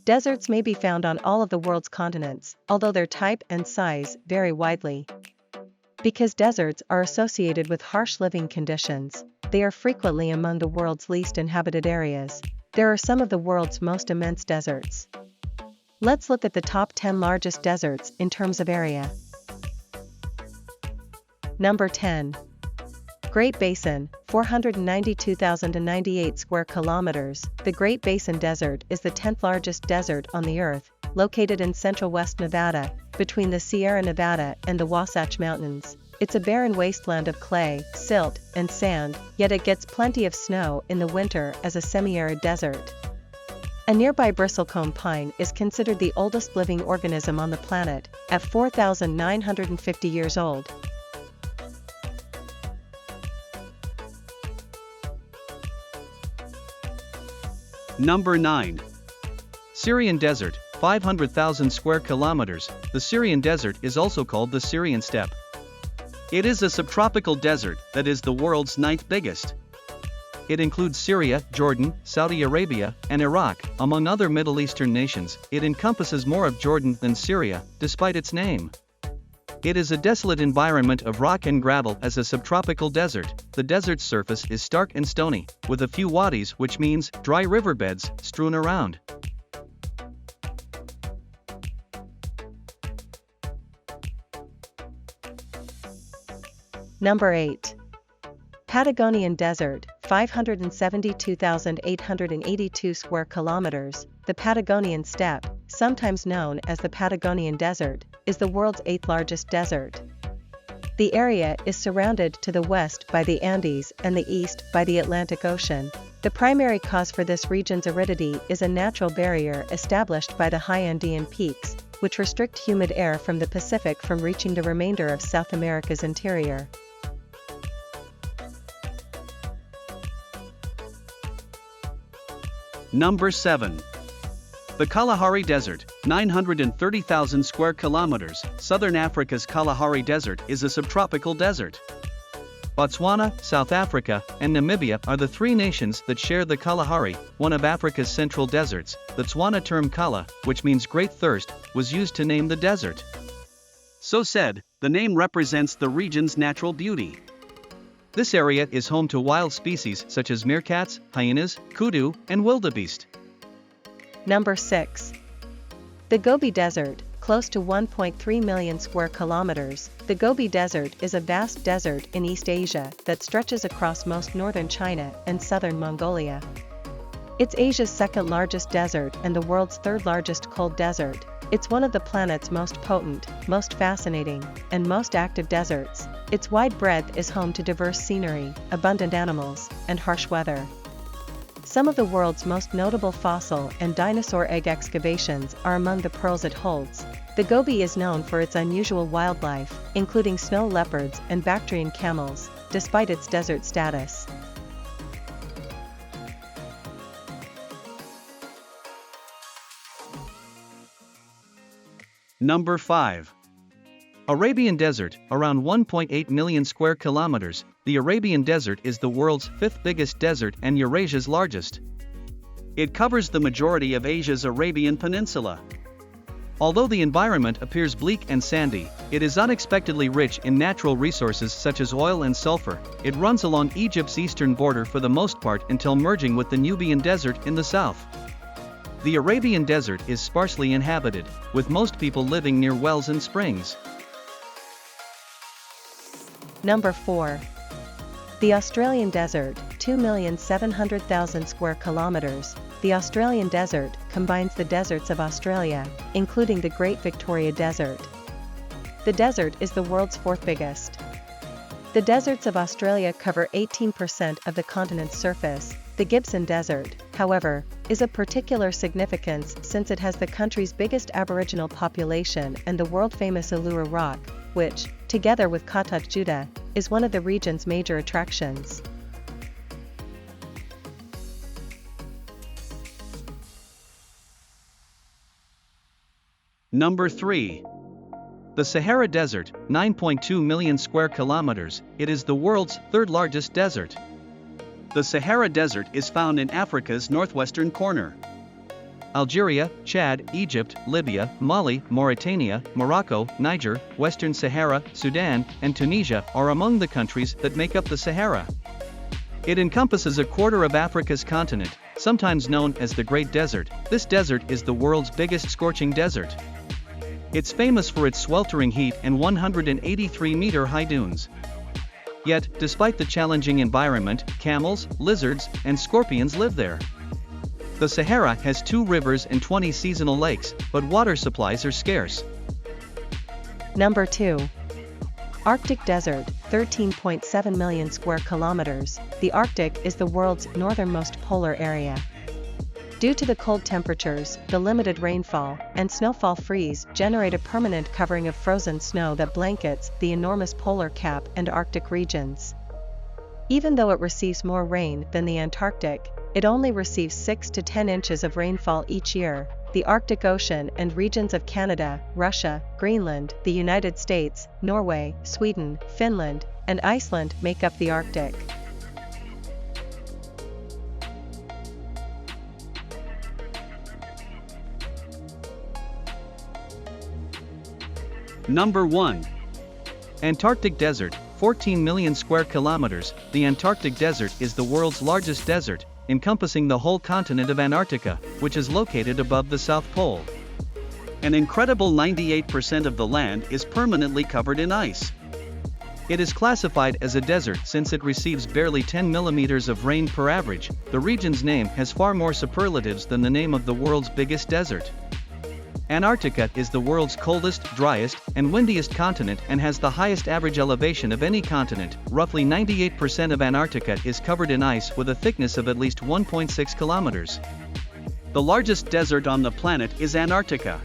Deserts may be found on all of the world's continents, although their type and size vary widely. Because deserts are associated with harsh living conditions, they are frequently among the world's least inhabited areas. There are some of the world's most immense deserts. Let's look at the top 10 largest deserts in terms of area. Number 10. Great Basin, 492,098 square kilometers. The Great Basin Desert is the 10th largest desert on the Earth, located in central West Nevada, between the Sierra Nevada and the Wasatch Mountains. It's a barren wasteland of clay, silt, and sand, yet it gets plenty of snow in the winter as a semi-arid desert. A nearby bristlecone pine is considered the oldest living organism on the planet, at 4,950 years old. Number 9. Syrian Desert, 500,000 square kilometers. The Syrian Desert is also called the Syrian Steppe. It is a subtropical desert that is the world's 9th biggest. It includes Syria, Jordan, Saudi Arabia, and Iraq, among other Middle Eastern nations. It encompasses more of Jordan than Syria, despite its name. It is a desolate environment of rock and gravel as a subtropical desert. The desert's surface is stark and stony, with a few wadis, which means dry riverbeds, strewn around. Number 8. Patagonian Desert, 572,882 square kilometers. The Patagonian Steppe, sometimes known as the Patagonian Desert, is the world's 8th largest desert. The area is surrounded to the west by the Andes and the east by the Atlantic Ocean. The primary cause for this region's aridity is a natural barrier established by the high Andean peaks, which restrict humid air from the Pacific from reaching the remainder of South America's interior. Number 7. The Kalahari Desert, 930,000 square kilometers. Southern Africa's Kalahari Desert is a subtropical desert. Botswana, South Africa, and Namibia are the three nations that share the Kalahari, one of Africa's central deserts. The Tswana term Kala, which means great thirst, was used to name the desert. So said, the name represents the region's natural beauty. This area is home to wild species such as meerkats, hyenas, kudu, and wildebeest. Number 6. The Gobi Desert, close to 1.3 million square kilometers. The Gobi Desert is a vast desert in East Asia that stretches across most northern China and southern Mongolia. It's Asia's second largest desert and the world's third largest cold desert. It's one of the planet's most potent, most fascinating, and most active deserts. Its wide breadth is home to diverse scenery, abundant animals, and harsh weather. Some of the world's most notable fossil and dinosaur egg excavations are among the pearls it holds. The Gobi is known for its unusual wildlife, including snow leopards and Bactrian camels, despite its desert status. Number 5. Arabian Desert, around 1.8 million square kilometers. The Arabian Desert is the world's 5th biggest desert and Eurasia's largest. It covers the majority of Asia's Arabian Peninsula. Although the environment appears bleak and sandy, it is unexpectedly rich in natural resources such as oil and sulfur. It runs along Egypt's eastern border for the most part until merging with the Nubian Desert in the south. The Arabian Desert is sparsely inhabited, with most people living near wells and springs. Number 4. The Australian Desert, 2,700,000 square kilometers. The Australian Desert combines the deserts of Australia, including the Great Victoria Desert. The desert is the world's 4th biggest. The deserts of Australia cover 18% of the continent's surface. The Gibson Desert, however, is of particular significance since it has the country's biggest Aboriginal population and the world-famous Uluru Rock, which, together with Khatat Judah, is one of the region's major attractions. Number 3. The Sahara Desert, 9.2 million square kilometers. It is the world's 3rd largest desert. The Sahara Desert is found in Africa's northwestern corner. Algeria, Chad, Egypt, Libya, Mali, Mauritania, Morocco, Niger, Western Sahara, Sudan, and Tunisia are among the countries that make up the Sahara. It encompasses a quarter of Africa's continent, sometimes known as the Great Desert. This desert is the world's biggest scorching desert. It's famous for its sweltering heat and 183-meter-high dunes. Yet, despite the challenging environment, camels, lizards, and scorpions live there. The Sahara has 2 rivers and 20 seasonal lakes, but water supplies are scarce. Number 2. Arctic Desert, 13.7 million square kilometers. The Arctic is the world's northernmost polar area. Due to the cold temperatures, the limited rainfall, and snowfall freeze generate a permanent covering of frozen snow that blankets the enormous polar cap and Arctic regions. Even though it receives more rain than the Antarctic, it only receives 6 to 10 inches of rainfall each year. The Arctic Ocean and regions of Canada, Russia, Greenland, the United States, Norway, Sweden, Finland, and Iceland make up the Arctic. Number 1. Antarctic Desert, 14 million square kilometers. The Antarctic Desert is the world's largest desert, encompassing the whole continent of Antarctica, which is located above the South Pole. An incredible 98% of the land is permanently covered in ice. It is classified as a desert since it receives barely 10 millimeters of rain per average. The region's name has far more superlatives than the name of the world's biggest desert. Antarctica is the world's coldest, driest, and windiest continent and has the highest average elevation of any continent. Roughly 98% of Antarctica is covered in ice with a thickness of at least 1.6 kilometers. The largest desert on the planet is Antarctica.